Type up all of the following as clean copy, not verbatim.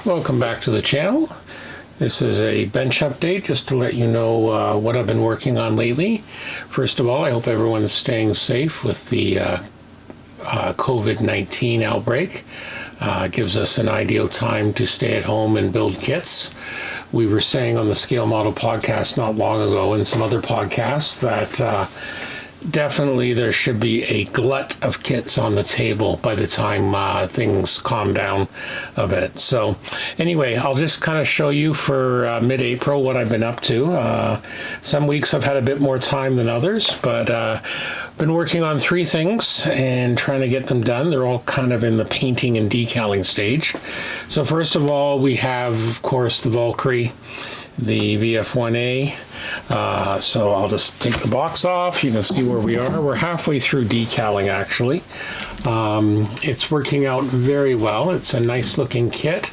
Welcome back to the channel. This is a bench update just to let you know what I've been working on lately. First of all, I hope everyone's staying safe with the COVID-19 outbreak. Gives us an ideal time to stay at home and build kits. We were saying on the Scale Model podcast not long ago and some other podcasts that definitely there should be a glut of kits on the table by the time things calm down a bit. So anyway, I'll just kind of show you for mid-April what I've been up to. Some weeks I've had a bit more time than others, but been working on 3 things and trying to get them done. They're all kind of in the painting and decaling stage. So first of all, we have, of course, the Valkryie, the VF1A. So I'll just take the box off. You can see where we are. We're halfway through decaling, actually. It's working out very well. It's a nice looking kit.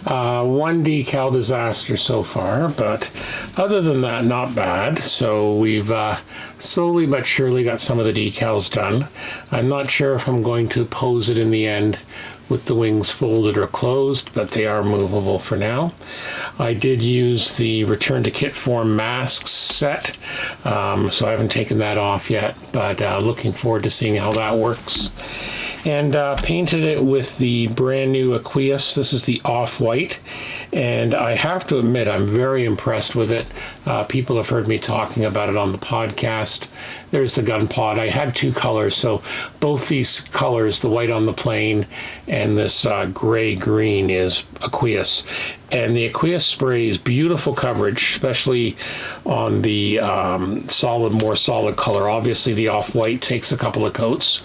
One decal disaster so far, but other than that, not bad. So we've slowly but surely got some of the decals done. I'm not sure if I'm going to pose it in the end with the wings folded or closed, but they are movable for now. I did use the return to kit form masks set, so I haven't taken that off yet, but looking forward to seeing how that works. And painted it with the brand new Aqueous. This is the off-white, and I have to admit I'm very impressed with it. People have heard me talking about it on the podcast. There's the gun pod. I had 2 colors, so both these colors, the white on the plane and this gray-green, is Aqueous. And the Aqueous spray is beautiful coverage, especially on the more solid color. Obviously, the off-white takes a couple of coats,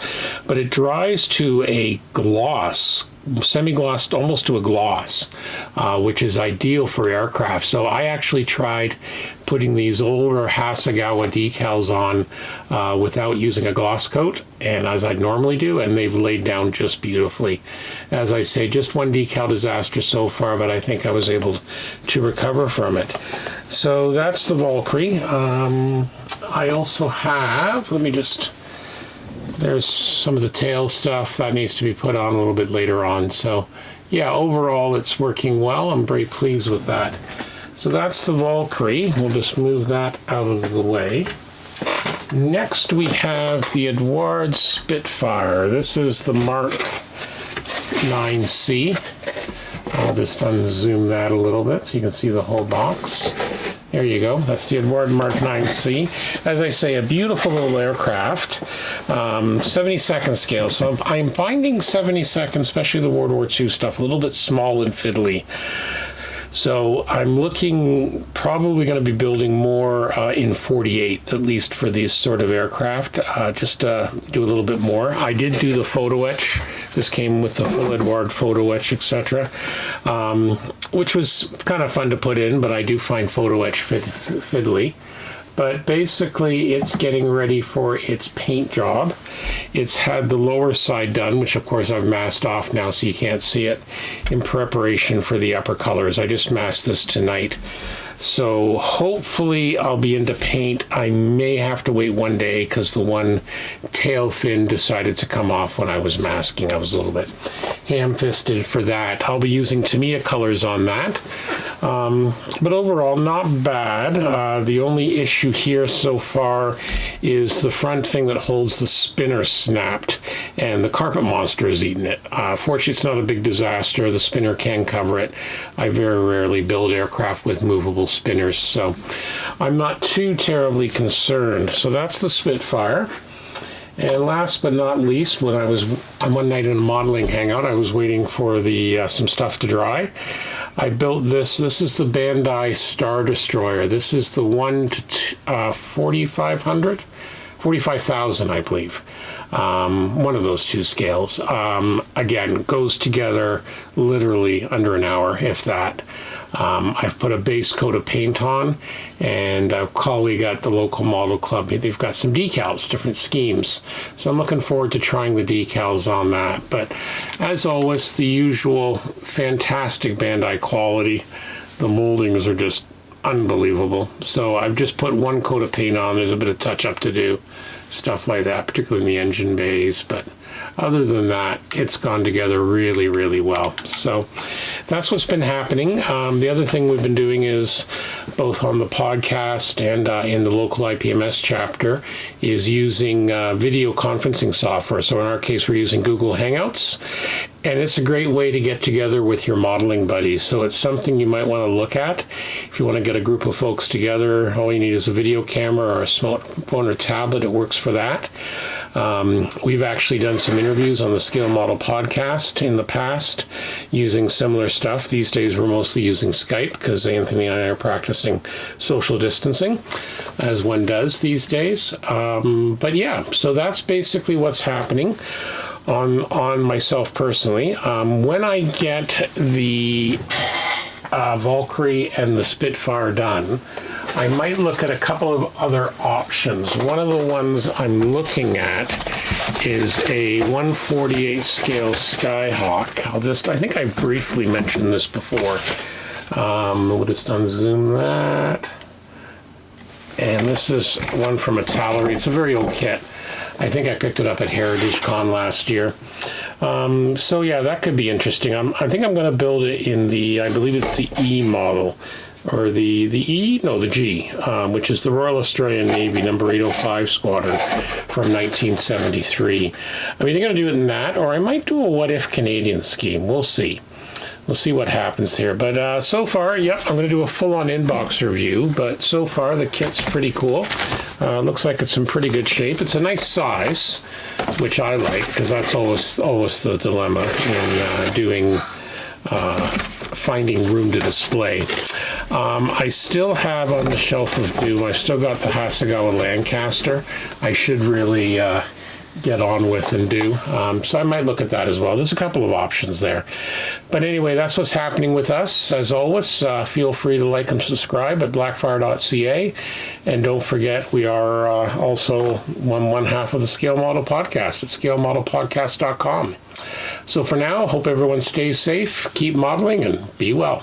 but it dries to a gloss, semi-glossed almost to a gloss, which is ideal for aircraft. So I actually tried putting these older Hasegawa decals on without using a gloss coat, and as I normally do, and they've laid down just beautifully. As I say, just one decal disaster so far, but I think I was able to recover from it. So that's the Valkryie. I also have, there's some of the tail stuff that needs to be put on a little bit later on. So yeah, overall it's working well. I'm very pleased with that. So that's the Valkryie. We'll just move that out of the way. Next we have the Edouard Spitfire. This is the Mark 9C. I'll just unzoom that a little bit so you can see the whole box. There you go. That's the Edouard Mark 9C. As I say, a beautiful little aircraft. 72nd scale. So I'm finding 72nd, especially the World War II stuff, a little bit small and fiddly. So I'm probably going to be building more in 48, at least for these sort of aircraft, just do a little bit more. I did do the photo etch. This came with the full Edouard photo etch, etc., which was kind of fun to put in, but I do find photo etch fiddly. But basically, it's getting ready for its paint job. It's had the lower side done, which of course I've masked off now so you can't see it, in preparation for the upper colors. I just masked this tonight. So hopefully I'll be into paint. I may have to wait one day because the one tail fin decided to come off when I was masking. I was a little bit ham-fisted for that. I'll be using Tamiya colors on that. But overall, not bad. The only issue here so far is the front thing that holds the spinner snapped, and the carpet monster has eaten it. Fortunately, it's not a big disaster. The spinner can cover it. I very rarely build aircraft with movable spinners, so I'm not too terribly concerned. So that's the Spitfire. And last but not least, one night in a modeling hangout, I was waiting for some stuff to dry. I built this. This is the Bandai Star Destroyer. This is the 1 to 4,500, 45,000, I believe. One of those 2 scales. Again, goes together literally under an hour, if that. I've put a base coat of paint on, and a colleague at the local model club, they've got some decals, different schemes. So I'm looking forward to trying the decals on that. But as always, the usual fantastic Bandai quality. The moldings are just unbelievable. So I've just put 1 coat of paint on. There's a bit of touch-up to do, stuff like that, particularly in the engine bays. But other than that, it's gone together really, really well. So that's what's been happening. The other thing we've been doing is, both on the podcast and in the local IPMS chapter, is using video conferencing software. So in our case, we're using Google Hangouts, and it's a great way to get together with your modeling buddies. So it's something you might want to look at. If you want to get a group of folks together, all you need is a video camera or a smartphone or tablet. It works for that. We've actually done some interviews on the Scale Model podcast in the past using similar stuff. These days we're mostly using Skype because Anthony and I are practicing social distancing, as one does these days. But yeah, so that's basically what's happening on myself personally. When I get the Valkryie and the Spitfire done, I might look at a couple of other options. One of the ones I'm looking at is a 1/48 scale Skyhawk. I think I briefly mentioned this before. We'll just unzoom that. And this is one from Valkryie. It's a very old kit. I think I picked it up at Heritage Con last year. So yeah, that could be interesting. I think I'm going to build it in I believe it's the E model, or the G, which is the Royal Australian Navy number 805 squadron from 1973. I'm either going to do it in that, or I might do a what if Canadian scheme. We'll see. We'll see what happens here. But so far, yep, I'm going to do a full-on inbox review. But so far, the kit's pretty cool. Looks like it's in pretty good shape. It's a nice size, which I like, because that's always the dilemma in finding room to display. I still have on the shelf of doom, I've still got the Hasegawa Lancaster. I should really get on with and do. So I might look at that as well. There's a couple of options there. But anyway, that's what's happening with us. As always, feel free to like and subscribe at blackfire.ca. And don't forget, we are also one half of the Scale Model Podcast at scalemodelpodcast.com. So for now, hope everyone stays safe, keep modeling, and be well.